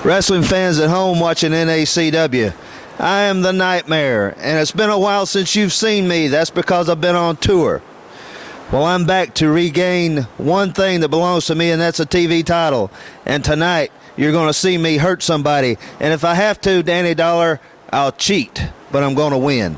wrestling fans at home watching NACW. I am the Nightmare, and it's been a while since you've seen me. That's because I've been on tour. Well, I'm back to regain one thing that belongs to me, and that's a TV title. And tonight, you're going to see me hurt somebody. And if I have to, Danny Dollar, I'll cheat, but I'm going to win.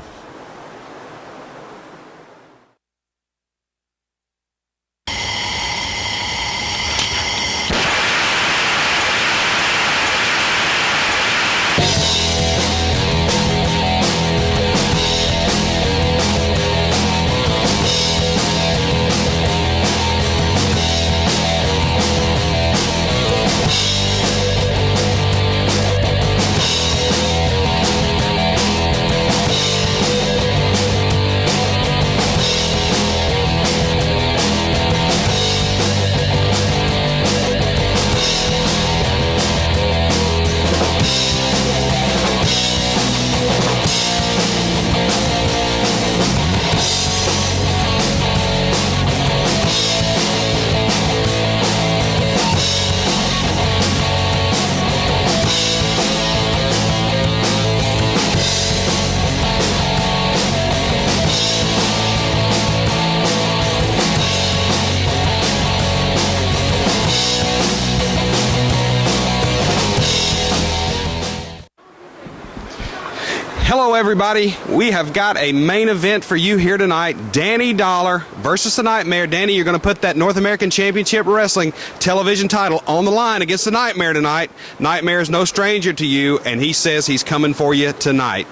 Hello everybody, we have got a main event for you here tonight. Danny Dollar versus the Nightmare. Danny, you're going to put that North American Championship Wrestling television title on the line against the Nightmare tonight. Nightmare is no stranger to you, and he says he's coming for you tonight.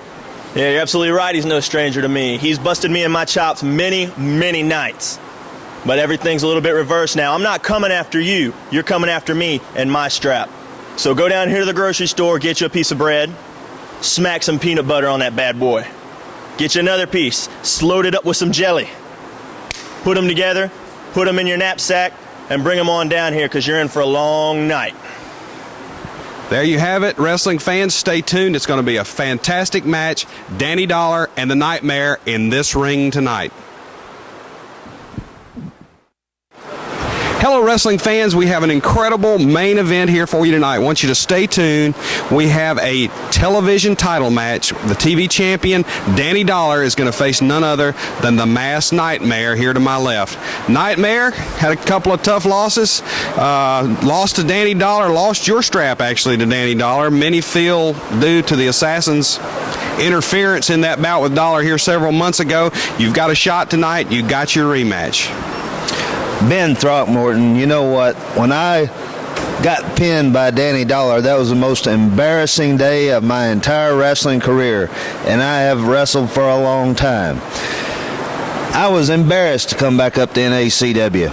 Yeah, you're absolutely right. He's no stranger to me. He's busted me in my chops many, many nights. But everything's a little bit reversed now. I'm not coming after you. You're coming after me and my strap. So go down here to the grocery store, get you a piece of bread, smack some peanut butter on that bad boy. Get you another piece, load it up with some jelly. Put them together, put them in your knapsack, and bring them on down here because you're in for a long night. There you have it, wrestling fans. Stay tuned. It's going to be a fantastic match. Danny Dollar and the Nightmare in this ring tonight. Hello, wrestling fans. We have an incredible main event here for you tonight. I want you to stay tuned. We have a television title match. The TV champion, Danny Dollar, is going to face none other than the Masked Nightmare here to my left. Nightmare had a couple of tough losses. Lost to Danny Dollar, lost your strap, actually, to Danny Dollar. Many feel due to the Assassin's interference in that bout with Dollar here several months ago. You've got a shot tonight. You got your rematch. Ben Throckmorton, you know what? When I got pinned by Danny Dollar, that was the most embarrassing day of my entire wrestling career, and I have wrestled for a long time. I was embarrassed to come back up to NACW.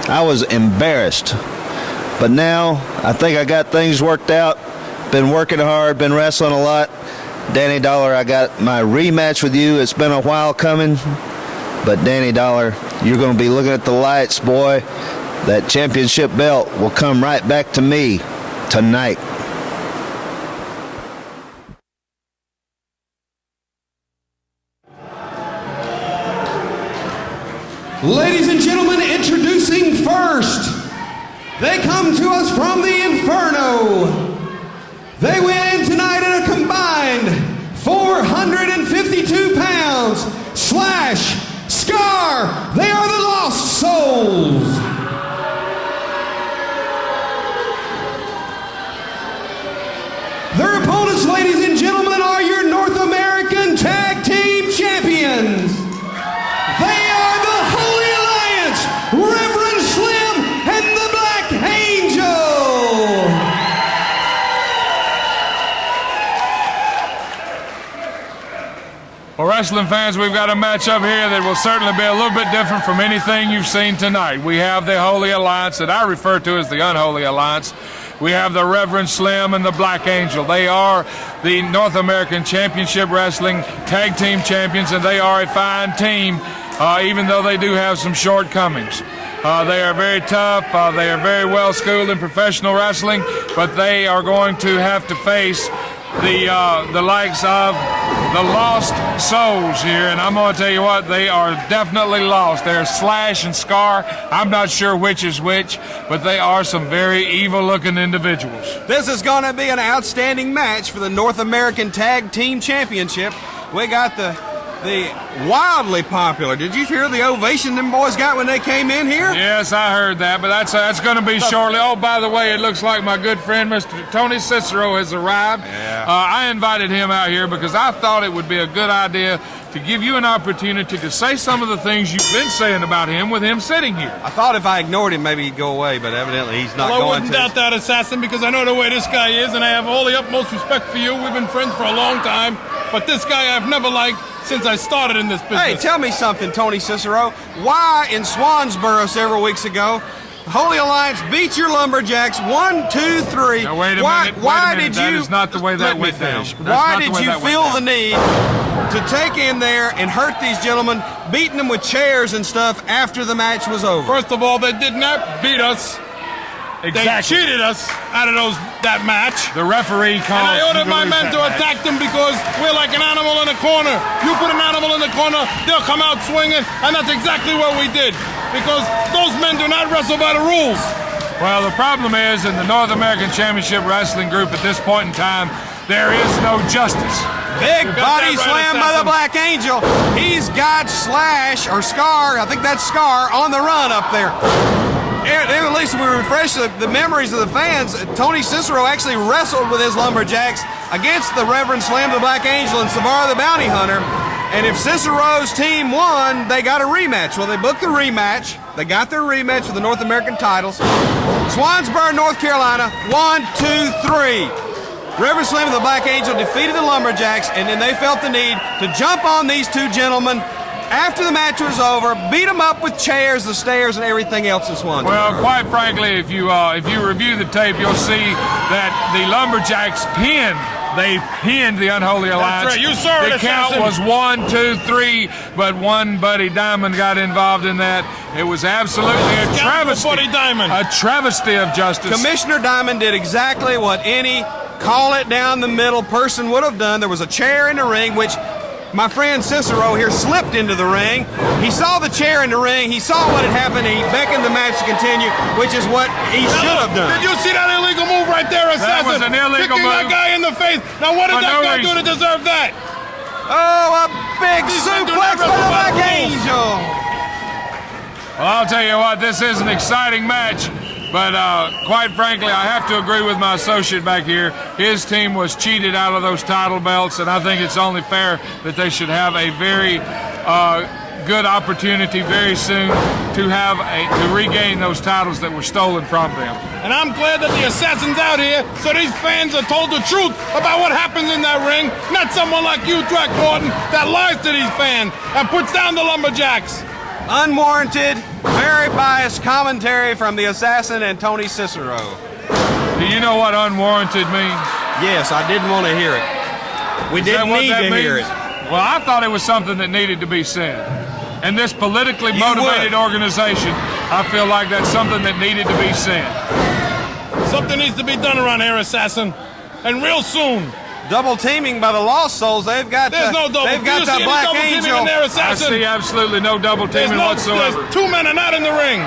I was embarrassed. But now, I think I got things worked out. Been working hard, been wrestling a lot. Danny Dollar, I got my rematch with you. It's been a while coming. But Danny Dollar, you're going to be looking at the lights, boy. That championship belt will come right back to me tonight. Ladies and gentlemen, introducing first. They come to us from the Inferno. They win tonight in a combined 452 pounds / Scar, they are the Lost Souls. Their opponents, ladies and gentlemen, are your North American Tag Team Champions. They are the Holy Alliance, Reverend Slim and the Black Angel. Well, wrestling fans, we've got a match up here that will certainly be a little bit different from anything you've seen tonight. We have the Holy Alliance that I refer to as the Unholy Alliance. We have the Reverend Slim and the Black Angel. They are the North American Championship Wrestling Tag Team Champions, and they are a fine team, even though they do have some shortcomings. They are very tough. They are very well schooled in professional wrestling, but they are going to have to face the likes of the lost souls here, and I'm going to tell you what, they are definitely lost. There's Slash and Scar. I'm not sure which is which, but they are some very evil-looking individuals. This is going to be an outstanding match for the North American Tag Team Championship. We got the wildly popular. Did you hear the ovation them boys got when they came in here? Yes, I heard that, but that's going to be shortly. Oh, by the way, it looks like my good friend Mr. Tony Cicero has arrived. Yeah. I invited him out here because I thought it would be a good idea to give you an opportunity to say some of the things you've been saying about him with him sitting here. I thought if I ignored him, maybe he'd go away, but evidently he's not Well, I going wouldn't to. doubt that, Assassin, because I know the way this guy is, and I have all the utmost respect for you. We've been friends for a long time, but this guy I've never liked since I started in this business. Hey, tell me something, Tony Cicero. Why in Swansboro several weeks ago, Holy Alliance beat your Lumberjacks 1, 2, 3. Now, wait a minute. Why Wait a minute. did That you? is not the way that Let me went down. finish. That's Why not the did way you that went feel down. the need to take in there and hurt these gentlemen, beating them with chairs and stuff after the match was over? First of all, they did not beat us. They cheated us out of that match. The referee called. And I ordered my men to attack them because we're like an animal in a corner. You put an animal in the corner, they'll come out swinging, and that's exactly what we did. Because those men do not wrestle by the rules. Well, the problem is in the North American Championship Wrestling group at this point in time, there is no justice. Big body that right, slam by the Assassin. Black Angel. He's got Slash, or Scar, I think that's Scar, on the run up there. At least we refresh the memories of the fans. Tony Cicero actually wrestled with his Lumberjacks against the Reverend Slim, the Black Angel, and Savara the Bounty Hunter. And if Cicero's team won, they got a rematch. Well, they booked the rematch. They got their rematch for the North American titles. Swansboro, North Carolina, 1, 2, 3. Reverend Slim and the Black Angel defeated the Lumberjacks, and then they felt the need to jump on these two gentlemen after the match was over, beat them up with chairs, the stairs, and everything else in Swansboro. Well, quite frankly, if you review the tape, you'll see that the Lumberjacks pinned the Unholy Alliance. right. You saw it, The count Assassin. was 1, 2, 3, but one Buddy Diamond got involved in that. It was absolutely a travesty. Buddy Diamond. A travesty of justice. Commissioner Diamond did exactly what any call it down the middle person would have done. There was a chair in the ring, which my friend Cicero here slipped into the ring. He saw the chair in the ring. He saw what had happened. He beckoned the match to continue, which is what he should have done. Did you see that illegal move right there, Assassin? was an illegal Kicking that move. guy in the face. Now, what did For that no guy reason. do to deserve that? Oh, a big These men do suplex not by the wrestle by Black the rules. Angel. Well, I'll tell you what, this is an exciting match, but quite frankly, I have to agree with my associate back here. His team was cheated out of those title belts, and I think it's only fair that they should have a very good opportunity very soon to regain those titles that were stolen from them. And I'm glad that the Assassin's out here so these fans are told the truth about what happens in that ring, not someone like you, Drac Gordon, that lies to these fans and puts down the Lumberjacks. Unwarranted, very biased commentary from the Assassin and Tony Cicero. Do you know what unwarranted means? Yes, I didn't want to hear it. We Is that didn't what need that to hear means? it. Well, I thought it was something that needed to be said. And this politically You motivated would. organization, I feel like that's something that needed to be said. Something needs to be done around here, Assassin, and real soon. Double teaming by the Lost Souls. They've got There's no double. They've Do got you that see any Black double teaming Angel. in there, I Assassin? see absolutely no double teaming whatsoever. There's two men are not in the ring.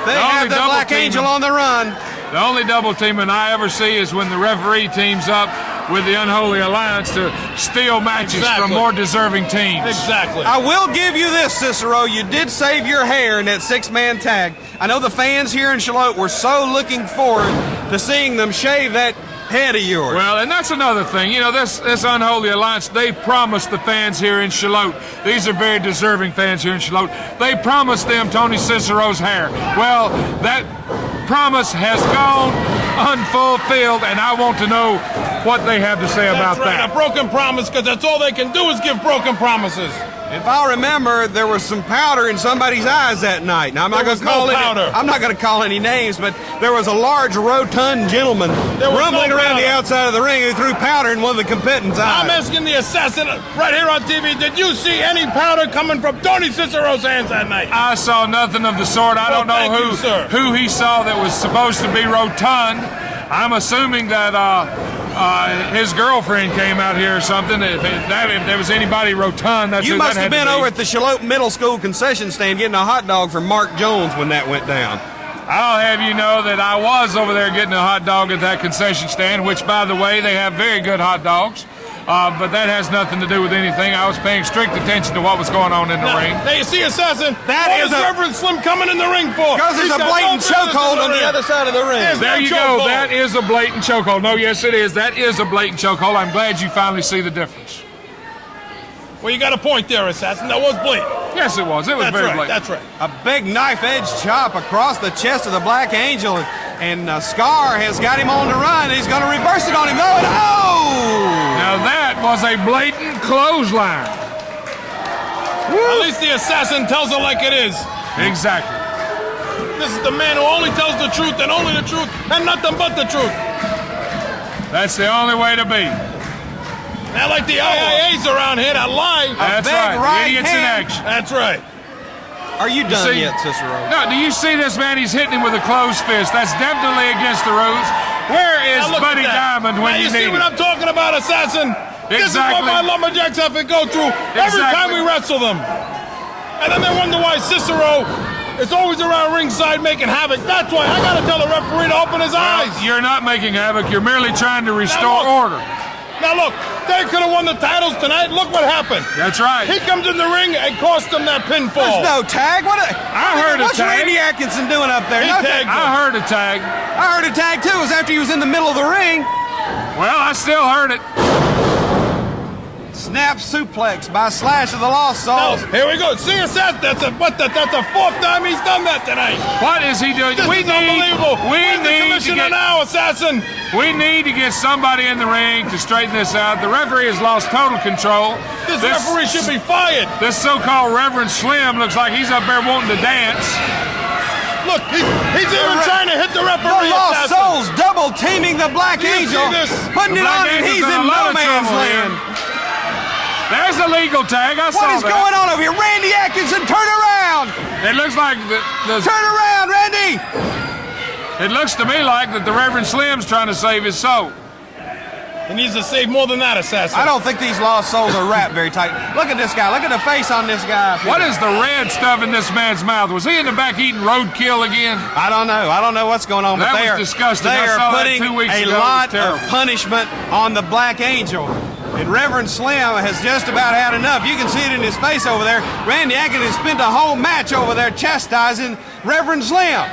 They The have only the double Black teaming- Angel on the run. The only double teaming I ever see is when the referee teams up with the Unholy Alliance to steal matches Exactly. from more deserving teams. Exactly. I will give you this, Cicero. You did save your hair in that six-man tag. I know the fans here in Charlotte were so looking forward to seeing them shave that head of yours. Well, and that's another thing. You know, this Unholy Alliance, they promised the fans here in Charlotte. These are very deserving fans here in Charlotte. They promised them Tony Cicero's hair. Well, that promise has gone unfulfilled, and I want to know what they have to say about That's right, that. a broken promise, because that's all they can do is give broken promises. If I remember, there was some powder in somebody's eyes that night. Now I'm not There going was to call no it. powder. I'm not going to call any names, but there was a large, rotund gentleman There was rumbling no around the powder. outside of the ring who threw powder in one of the combatants' eyes. I'm asking the Assassin right here on TV, did you see any powder coming from Tony Cicero's hands that night? I saw nothing of the sort. I don't know thank you, sir. who he saw that was supposed to be rotund. I'm assuming that his girlfriend came out here or something. If there was anybody rotund, that's You who must that have had been to be. over at the Shallotte Middle School concession stand getting a hot dog from Mark Jones when that went down. I'll have you know that I was over there getting a hot dog at that concession stand, which, by the way, they have very good hot dogs. But that has nothing to do with anything. I was paying strict attention to what was going on in the ring. Now you see, Assassin, That what is is Reverend Slim coming in the ring for? Because there's He's a got blatant no business chokehold in on the ring. other side of the ring. There's There no you chokehold. go. That is a blatant chokehold. No, yes, it is. That is a blatant chokehold. I'm glad you finally see the difference. Well, you got a point there, Assassin. That was blatant. Yes, it was. It was That's very right. blatant. That's right. A big knife-edge chop across the chest of the Black Angel, and Scar has got him on the run. He's going to reverse it on him, though, and Now that was a blatant clothesline. At least the Assassin tells it like it is. Exactly. This is the man who only tells the truth and only the truth and nothing but the truth. That's the only way to be. Not like the IIAs around here that lie. That's big right. right Idiots in hand. action. That's right. Are you done see- yet, Cicero? No, do you see this man? He's hitting him with a closed fist. That's definitely against the rules. Where is Now look Buddy at that. Diamond when now you see need what him? I'm talking about, Assassin? This is Exactly. what my lumberjacks have to go through every time Exactly. we wrestle them. And then they wonder why Cicero is always around ringside making havoc. That's why I got to tell the referee to open his eyes. You're not making havoc. You're merely trying to restore Now look. order. Now look, they could have won the titles tonight. Look what happened. That's right. He comes in the ring and cost them that pinfall. There's no tag. I heard a What's tag. Randy Atkinson doing up there? He No tagged tag. I heard a tag. I heard a tag, too. It was after he was in the middle of the ring. Well, I still heard it. Snap suplex by Slash of the Lost Now, Souls. here we go. See, Assassin, that's the fourth time he's done that tonight. What is he doing? This is unbelievable. Where's the commissioner now, Assassin? We need to get somebody in the ring to straighten this out. The referee has lost total control. This referee should be fired. This so-called Reverend Slim looks like he's up there wanting to dance. Look, he's even trying to hit the The referee, Lost Assassin. Souls double teaming the Black Do you see Angel. this? Putting The it Black on, and Angel's he's in a in lot no of man's trouble here. land. There's a legal tag. I saw What is that. going on over here? Randy Atkinson, turn around! It looks like Turn around, Randy! it looks to me like that the Reverend Slim's trying to save his soul. He needs to save more than that, Assassin. I don't think these Lost Souls are wrapped very tight. Look at this guy. Look at the face on this guy. What is the red stuff in this man's mouth? Was he in the back eating roadkill again? I don't know. I don't know what's going on. That but they was are, disgusting. They I are saw that putting 2 weeks a ago. It was lot of terrible. punishment on the Black Angel. And Reverend Slim has just about had enough. You can see it in his face over there. Randy Atkinson spent a whole match over there chastising Reverend Slim.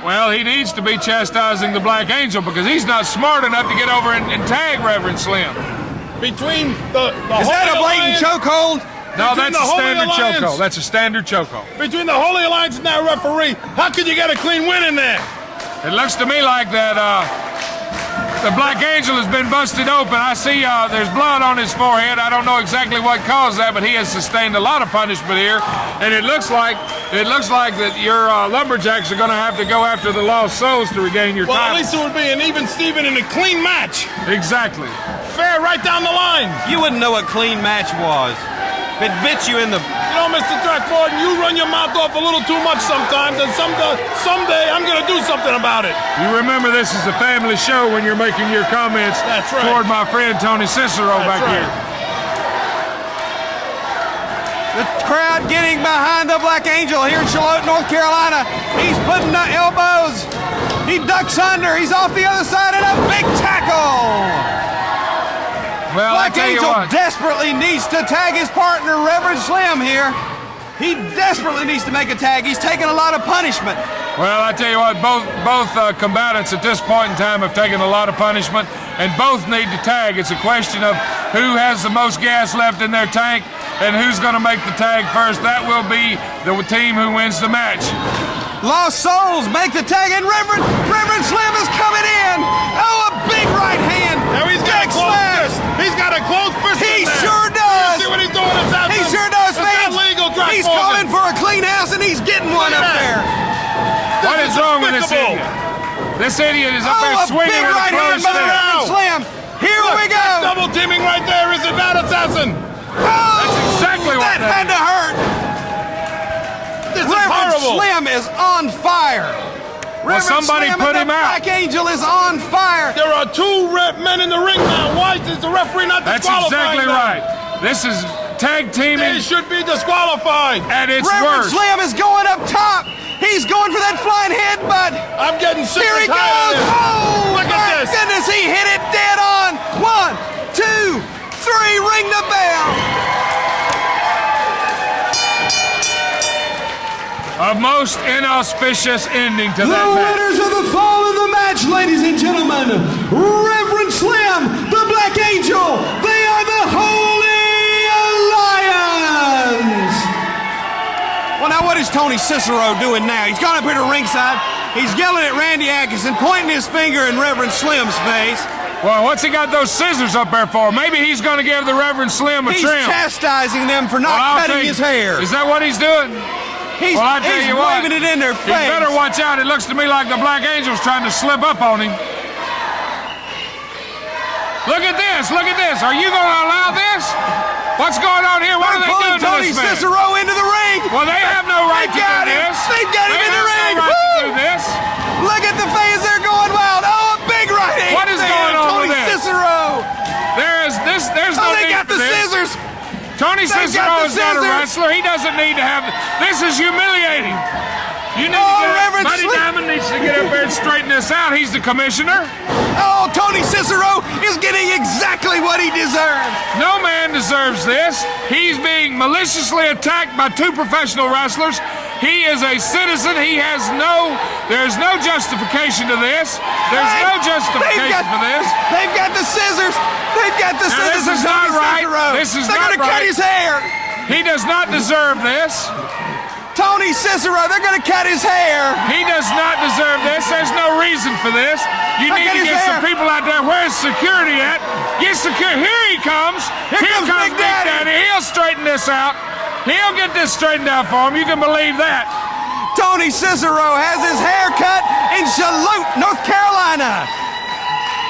Well, he needs to be chastising the Black Angel because he's not smart enough to get over and tag Reverend Slim. Between the Is that a blatant chokehold? No, Between that's the a Holy standard Alliance. chokehold. That's a standard chokehold. Between the Holy Alliance and that referee, how could you get a clean win in there? It looks to me like that the Black Angel has been busted open. I see there's blood on his forehead. I don't know exactly what caused that, but he has sustained a lot of punishment here. And it looks like that your lumberjacks are going to have to go after the Lost Souls to regain your Well, title. at least it would be an even Steven in a clean match. Exactly. Fair right down the line. You wouldn't know what clean match was. It bit you in the... You know, Mr. Threatford, you run your mouth off a little too much sometimes, and someday I'm going to do something about it. You remember this is a family show when you're making your comments That's right. toward my friend Ton Cicero back right. here. The crowd getting behind the Black Angel here in Charlotte, North Carolina. He's putting the elbows. He ducks under. He's off the other side and a big tackle. Well, I Black tell you Angel what. desperately needs to tag his partner, Reverend Slim, here. He desperately needs to make a tag. He's taking a lot of punishment. Well, I tell you what, both combatants at this point in time have taken a lot of punishment, and both need to tag. It's a question of who has the most gas left in their tank and who's going to make the tag first. That will be the team who wins the match. Lost Souls make the tag, and Reverend Slim is coming in. Oh, a big right hand. Now he's got a Big close slam. fist. He's got a close fist. He in there. sure does. You see what he's doing? Assassin? He sure does, It's man. not legal, Drake He's Morgan. calling for a clean house, and he's getting one Look up at there. What is wrong with this despicable. idiot? This idiot is up there Oh, a swinging big with a right hand closed by fist. Reverend Slim. Here Look, we go. that's double teaming right there, is it not, Assassin? Oh, That's exactly what that that had to hurt. This is Reverend horrible. Slim is on fire. Reverend somebody Slim put and him the out. Black Angel is on fire. hair. There are two men in the ring now. Why is the referee not That's disqualifying exactly them? right. This is tag teaming They should be disqualified. at its Reverend worst. Slim is going up top. He's going for that flying headbutt. I'm getting sick Here he and tired goes. of this. Oh, Look my at this. goodness, he hit it dead on. 1, 2, 3, ring the bell. A most inauspicious ending to The that match. winners of the fall of the match, ladies and gentlemen, Reverend Slim, the Black Angel, they are the Holy Alliance. Well, now what is Tony Cicero doing now? He's gone up here to ringside. He's yelling at Randy Atkinson, pointing his finger in Reverend Slim's face. Well, what's he got those scissors up there for? Maybe he's going to give the Reverend Slim a He's trim. chastising them for Well, not I'll cutting tell you- his hair. Is that what he's doing? He's, Well, I tell he's you what, waving it in their you face. better watch out. It looks to me like the Black Angel's trying to slip up on him. Look at this. Look at this. Are you going to allow this? What's going on here? What are They're they pulling doing to Tony this man? Cicero into the ring. Well, they have no right to got do him. this. They got him in the ring. They have no right to do Woo! this. Look at the fans. They're going wild. Oh, a big right hand. What is there. going on Tony with this? Cicero. There's no Oh, they need got for the this. scissors. Tony They Cicero got the is not a scissors. wrestler. He doesn't need to have. This is humiliating. You need Oh, to get Reverend Buddy Slim. Diamond needs to get up there and straighten this out. He's the commissioner. Oh, Tony Cicero is getting exactly what he deserves. No man deserves this. He's being maliciously attacked by two professional wrestlers. He is a citizen. There's no justification to this. There's no justification for this. They've got the scissors. They've got the Now, scissors. this is of not Tony right. Cicero. This is They're not gonna cut right. his hair. He does not deserve this. Tony Cicero, they're going to cut his hair. He does not deserve this. There's no reason for this. You Look need at to his get some hair. people out there. Where's security at? Get security. Here he comes. Here comes Big Daddy. He'll straighten this out. He'll get this straightened out for him. You can believe that. Tony Cicero has his hair cut in Charlotte, North Carolina.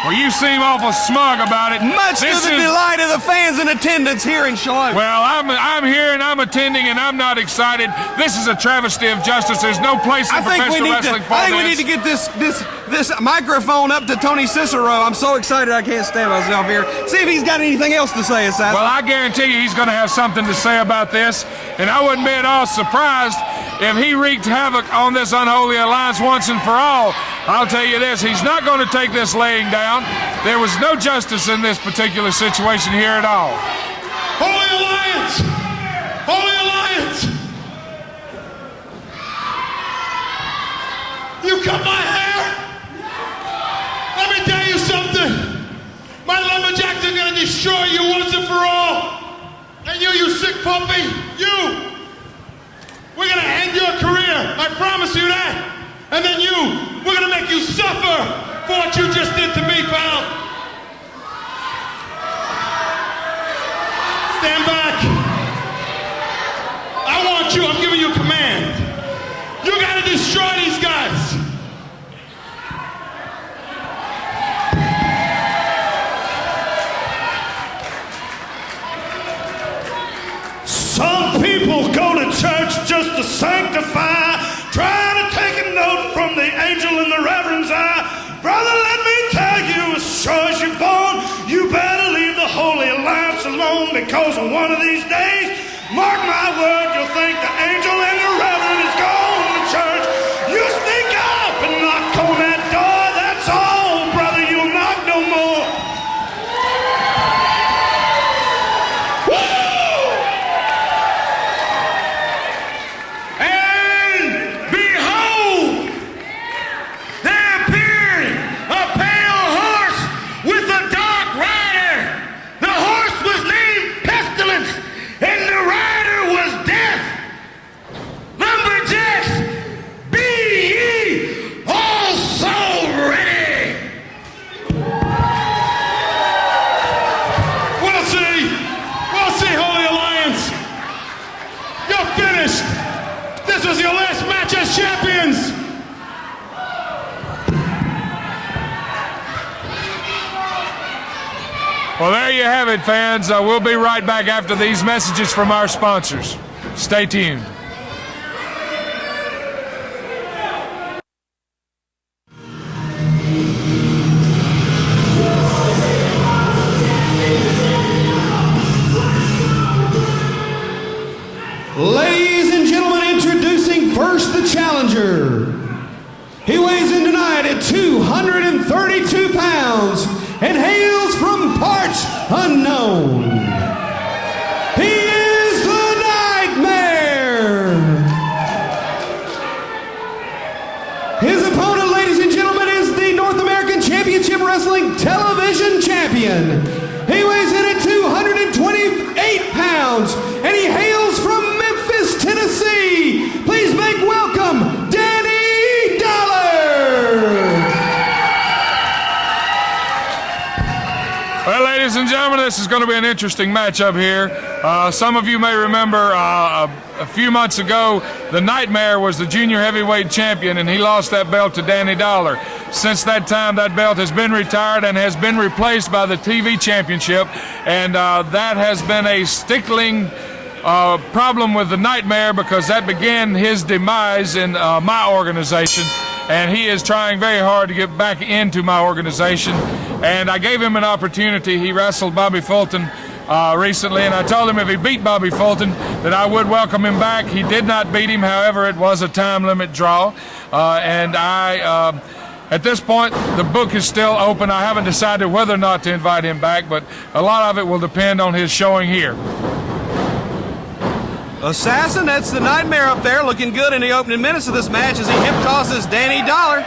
Well, you seem awful smug about it. Much to the delight of the fans in attendance here in Charlotte. Well, I'm here and I'm attending and I'm not excited. This is a travesty of justice. There's no place in professional wrestling for I think we this. need to get this microphone up to Tony Cicero. I'm so excited I can't stand myself here. See if he's got anything else to say, Assassin. Well, I guarantee you he's going to have something to say about this, and I wouldn't be at all surprised if he wreaked havoc on this unholy alliance once and for all. I'll tell you this, he's not going to take this laying down. There was no justice in this particular situation here at all. Holy Alliance! Holy Alliance! You cut my hair? Let me tell you something. My lumberjacks are gonna destroy you once and for all. And you sick puppy, you! We're gonna end your career, I promise you that. And then we're gonna make you suffer for what you just did to me, pal. Stand back. I want you, I'm giving you a command. You gotta destroy these guys. Some people go to church just to sanctify, trying to take a note from the angel in the reverend's eye. Brother, let me tell you, as sure as you're born, you better leave the Holy Alliance alone, because one of these days, mark my word, you'll think the angel and the reverend is going to church. You sneak up and knock on that door, that's all, brother, you'll knock no more. This was your last match as champions. Well, there you have it, fans. We'll be right back after these messages from our sponsors. Stay tuned. Wrestling Television Champion. He weighs in at 228 pounds, and he hails from Memphis, Tennessee. Please make welcome Danny Dollar. Well, ladies and gentlemen, this is going to be an interesting matchup here. Some of you may remember a few months ago, the Nightmare was the junior heavyweight champion, and he lost that belt to Danny Dollar. Since that time, that belt has been retired and has been replaced by the TV Championship, and that has been a stickling problem with the Nightmare because that began his demise in my organization, and he is trying very hard to get back into my organization. And I gave him an opportunity. He wrestled Bobby Fulton recently, and I told him if he beat Bobby Fulton that I would welcome him back. He did not beat him, however, it was a time limit draw, and at this point, the book is still open. I haven't decided whether or not to invite him back, but a lot of it will depend on his showing here. Assassin, that's the Nightmare up there, looking good in the opening minutes of this match as he hip tosses Danny Dollar.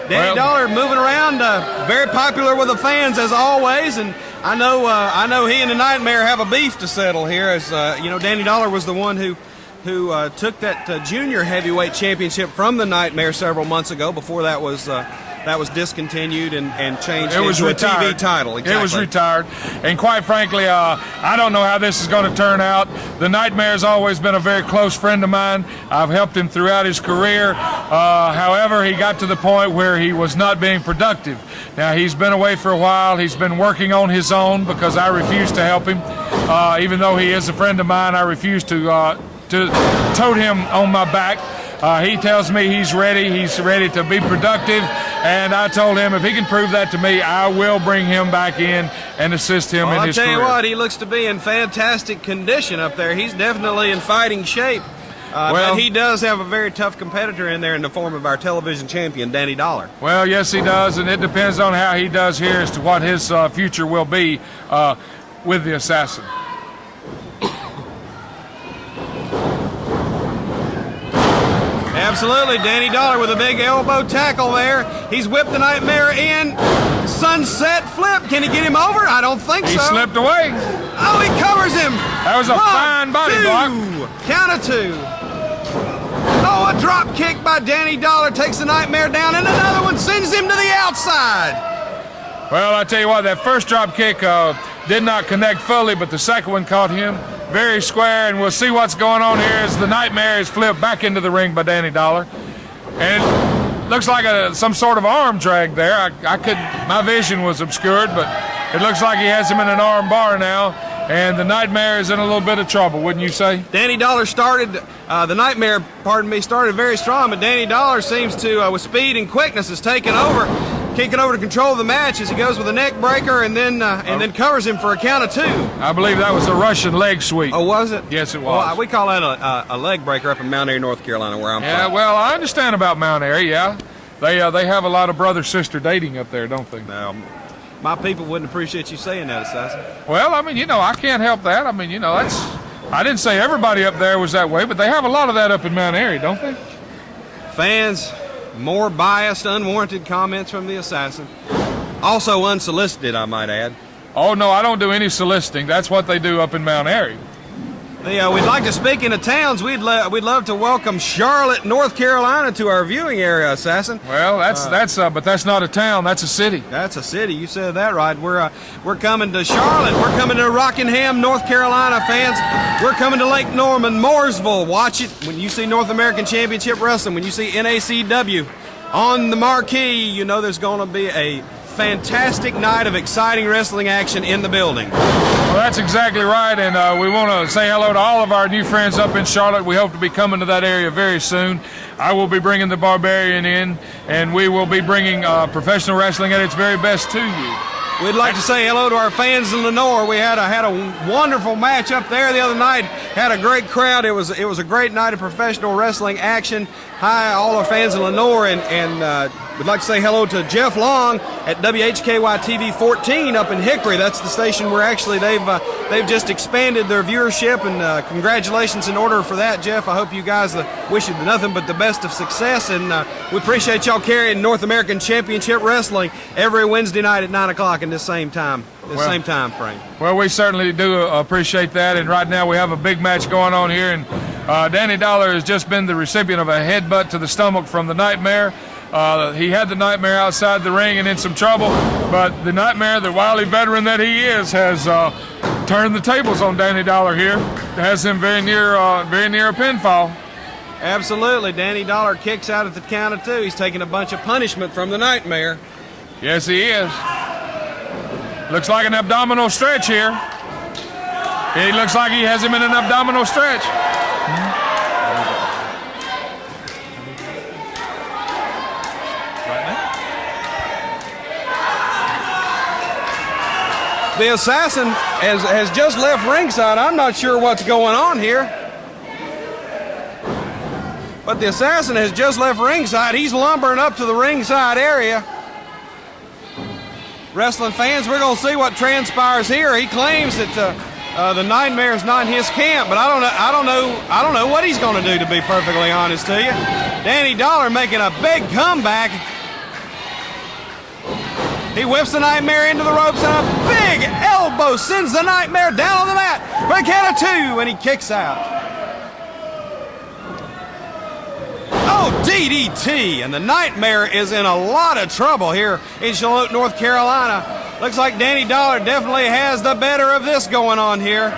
Danny Dollar moving around, very popular with the fans as always, and I know he and the Nightmare have a beef to settle here. As you know, Danny Dollar was the one who took that junior heavyweight championship from the Nightmare several months ago. Before that was discontinued and changed into a TV title. Exactly. It was retired, and quite frankly, I don't know how this is going to turn out. The Nightmare has always been a very close friend of mine. I've helped him throughout his career. However, he got to the point where he was not being productive. Now, he's been away for a while. He's been working on his own because I refused to help him. Even though he is a friend of mine, I refused to tote him on my back. He tells me he's ready to be productive, and I told him if he can prove that to me, I will bring him back in and assist him in his career. I'll tell you what, he looks to be in fantastic condition up there. He's definitely in fighting shape. But he does have a very tough competitor in there in the form of our television champion, Danny Dollar. Well, yes, he does, and it depends on how he does here as to what his future will be with the Assassin. Absolutely, Danny Dollar with a big elbow tackle there. He's whipped the Nightmare in. Sunset flip. Can he get him over? I don't think so. He slipped away. Oh, he covers him. That was a fine body block. Count of two. Oh, a drop kick by Danny Dollar takes the Nightmare down, and another one sends him to the outside. Well, I tell you what, that first drop kick did not connect fully, but the second one caught him very square, and we'll see what's going on here as the Nightmare is flipped back into the ring by Danny Dollar. And it looks like some sort of arm drag there. I couldn't, my vision was obscured, but it looks like he has him in an arm bar now, and the Nightmare is in a little bit of trouble, wouldn't you say? Danny Dollar started, the Nightmare, started very strong, but Danny Dollar seems to, with speed and quickness, has taken over. Kicking over to control the match as he goes with a neck breaker and then covers him for a count of two. I believe that was a Russian leg sweep. Oh, was it? Yes, it was. Well, we call that a leg breaker up in Mount Airy, North Carolina, where I'm from. Yeah, well, I understand about Mount Airy, yeah. They have a lot of brother-sister dating up there, don't they? No, my people wouldn't appreciate you saying that, Assassin. Well, I mean, I can't help that. I mean, I didn't say everybody up there was that way, but they have a lot of that up in Mount Airy, don't they? Fans, more biased, unwarranted comments from the Assassin. Also unsolicited, I might add. Oh, no, I don't do any soliciting. That's what they do up in Mount Airy. We'd like to speak into towns. We'd love to welcome Charlotte, North Carolina to our viewing area, Assassin. Well, but that's not a town. That's a city. That's a city. You said that right. We're coming to Charlotte. We're coming to Rockingham, North Carolina, fans. We're coming to Lake Norman, Mooresville. Watch it when you see North American Championship Wrestling. When you see NACW on the marquee, you know there's going to be a fantastic night of exciting wrestling action in the building. Well, that's exactly right, and we want to say hello to all of our new friends up in Charlotte. We hope to be coming to that area very soon. I will be bringing the Barbarian in, and we will be bringing professional wrestling at its very best to you. We'd like to say hello to our fans in Lenore. We had a wonderful match up there the other night. Had a great crowd. It was a great night of professional wrestling action, hi, all our fans in Lenore, and we'd like to say hello to Jeff Long at WHKY TV 14 up in Hickory. That's the station where actually they've just expanded their viewership, and congratulations in order for that, Jeff. I hope you guys wish you nothing but the best of success, and we appreciate y'all carrying North American Championship Wrestling every Wednesday night at 9 o'clock in this same time frame. Well, we certainly do appreciate that, and right now we have a big match going on here, and Danny Dollar has just been the recipient of a headbutt to the stomach from the Nightmare. He had the Nightmare outside the ring and in some trouble, but the Nightmare, the wily veteran that he is, has turned the tables on Danny Dollar here. Has him very near a pinfall. Absolutely. Danny Dollar kicks out at the count of 2. He's taking a bunch of punishment from the Nightmare. Yes, he is. Looks like an abdominal stretch here. It looks like he has him in an abdominal stretch. The Assassin has just left ringside. I'm not sure what's going on here. But the Assassin has just left ringside. He's lumbering up to the ringside area. Wrestling fans, we're going to see what transpires here. He claims that the Nightmare is not in his camp, but I don't know what he's going to do, to be perfectly honest to you. Danny Dollar making a big comeback. He whips the Nightmare into the ropes, and a big elbow sends the Nightmare down on the mat for a count of 2, and he kicks out. Oh, DDT, and the Nightmare is in a lot of trouble here in Charlotte, North Carolina. Looks like Danny Dollar definitely has the better of this going on here.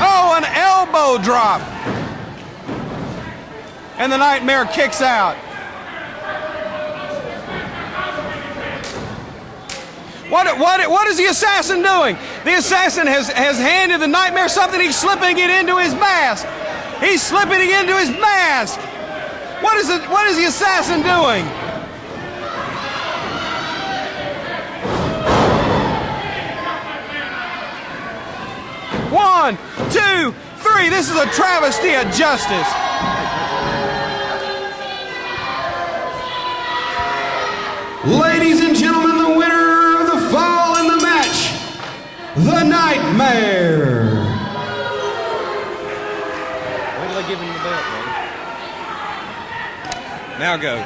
Oh, an elbow drop. And the Nightmare kicks out. What is the Assassin doing? The Assassin has handed the Nightmare something. He's slipping it into his mask. He's slipping it into his mask. What is the Assassin doing? One, two, three. This is a travesty of justice. Ladies and gentlemen, the winner of the fall in the match, the Nightmare. Wait till they give him the belt, brother. Now go.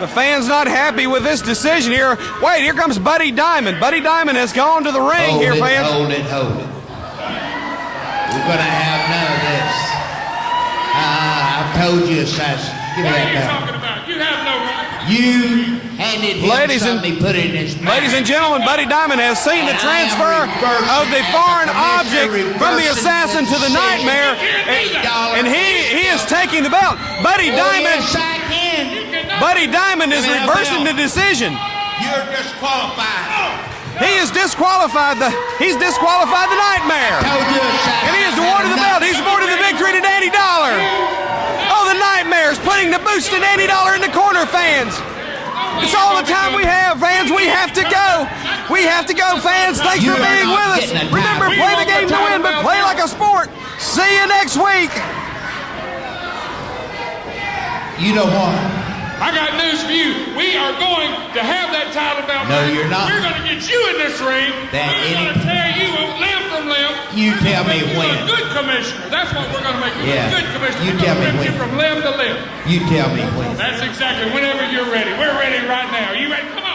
The fans not happy with this decision here. Wait, here comes Buddy Diamond. Buddy Diamond has gone to the ring here, fans. Hold it. We're going to have none of this. I've told you, Assassin. Give me that belt. What are you talking about? You have no right. You handed him something, he put it in his mouth. Ladies and gentlemen, Buddy Diamond has seen the transfer of the foreign object from the Assassin to the Nightmare, and he is taking the belt. Buddy Diamond is reversing the decision. You're disqualified. He has disqualified the Nightmare. And he has awarded the belt. He's awarded the victory to Danny Dollar. Oh, the Nightmare's putting the boost to Danny Dollar in the corner, fans. It's all the time we have, fans. We have to go. We have to go, fans. Thanks for being with us. Remember, play the game to win, but play like a sport. See you next week. You know what? I got news for you. We are going to have that title belt. No, you're not. We're going to get you in this ring. We're going to tear you limb from limb. You tell me when. A good commissioner. That's what we're going to make you. Yeah. A good commissioner. You tell me when. You from limb to limb. You tell me when. That's exactly whenever you're ready. We're ready right now. You ready? Come on.